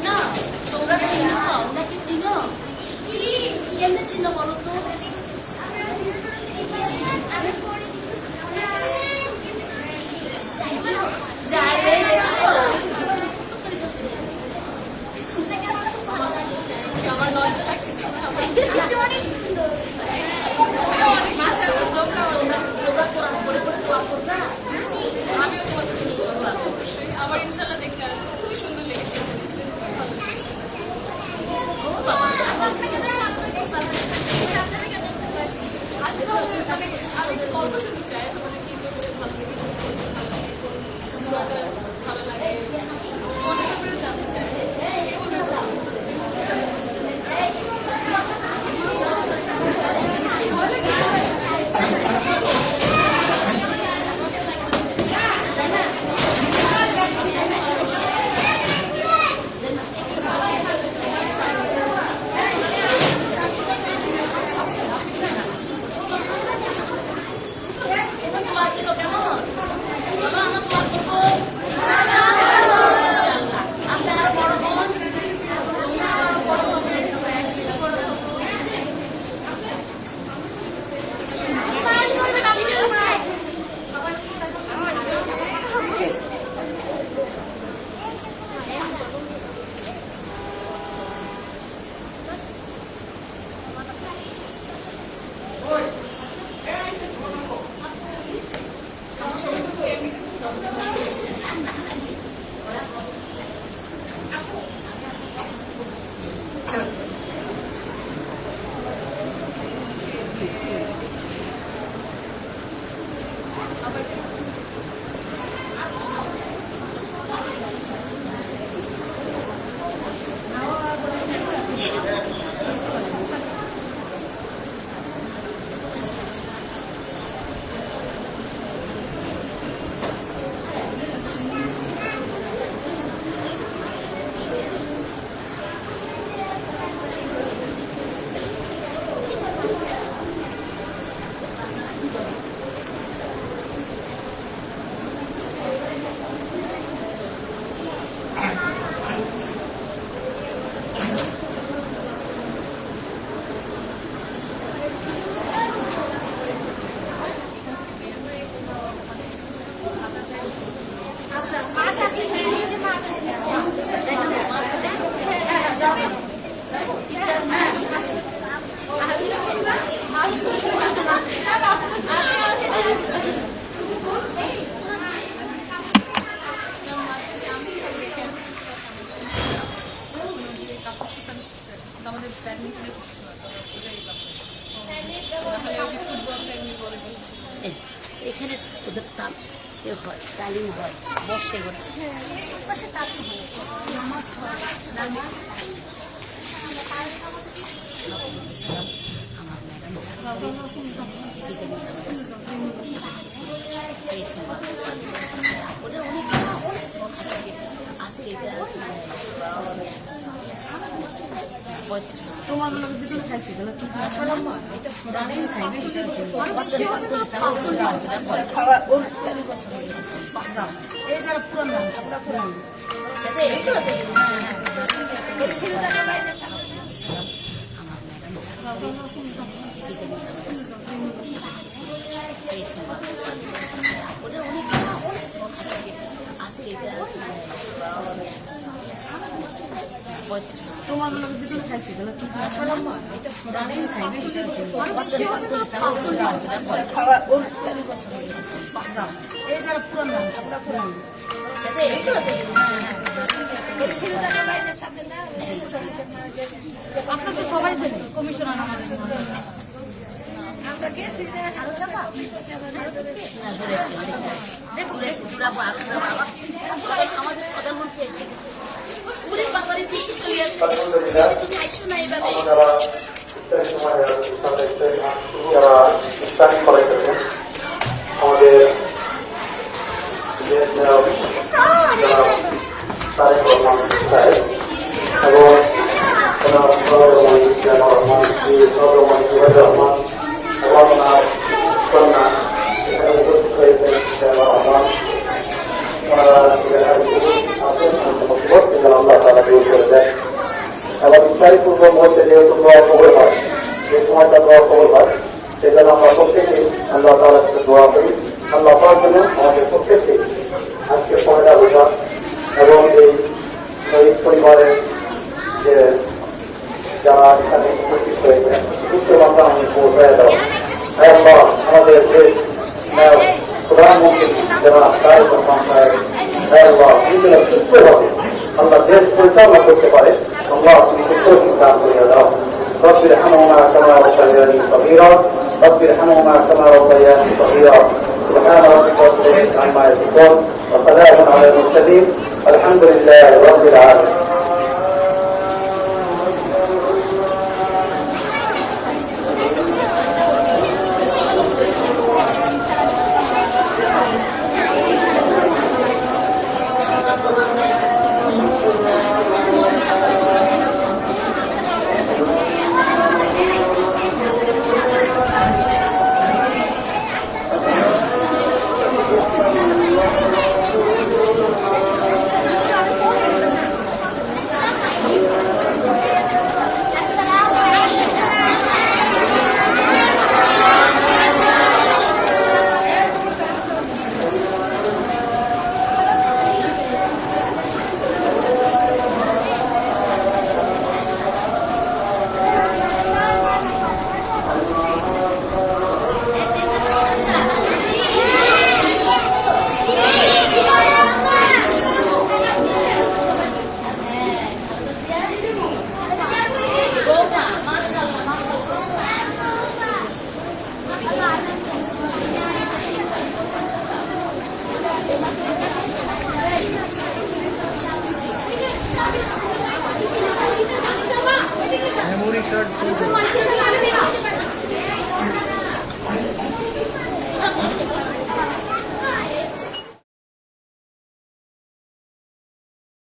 না তোমরা চিনো ওনাকে চিনো কেমনে চিনো বলো তো আমার লজ্জা লাগছে আমিও তোমার অবশ্যই আমার ইনশাল্লাহ দেখতে আসবো খুবই সুন্দর লেগেছে আমি গল্প শুনতে চাই তোমাদের কি করতে ভালো লাগে ভালো লাগে মনে করে জানতে চাই আমাদের ব্যাডমিন্টনে এখানে ওদের হয় তালিম হয় বসে ওরা পাশে তার নামাজ হয় নামাজ আমার ম্যাডাম ওদের অনেক আছে এটা তোমার দুজন খাইছি ওদের অনেক আছে এটা তোমার দুজন খাইছি আপনার তো সবাই জানে কমিশনার আমরা গেছি আমাদের প্রধানমন্ত্রী এসে গেছে এবং আমার কন্যা এখানে উপস্থিত হয়েছেন আল্লাহ তারা দূর করে দেয় এবং ইচ্ছাই পূর্ব মুহূর্তে যেহেতু দোয়া কবল হয় যে সময়টা দোয়া কবল হয় সেজন্য আমরা প্রত্যেকে আল্লাহ তাআলার কাছে দোয়া করি আল্লাহ পাওয়ার জন্য আমাদের প্রত্যেককে আজকে পয়লা বৈশাখ এবং এই শহীদ পরিবারের যে যারা এখানে উপস্থিত হয়েছেন উচ্চ বাংলা আমি পৌঁছায় দাও আল্লাহ আমাদের দেশ প্রধানমন্ত্রী যারা তারেক রহমান সাহেব আল্লাহ নিজেরা সুস্থভাবে আল্লাহ দেশ পরিচালনা করতে পারে আল্লাহ তুমি সুস্থ দান করিয়া দাও رب ارحمهما كما ربياني صغيرا رب ارحمهما كما ربياني صغيرا سبحان ربك رب العزة عما يصفون وسلام على المرسلين الحمد لله رب العالمين memory card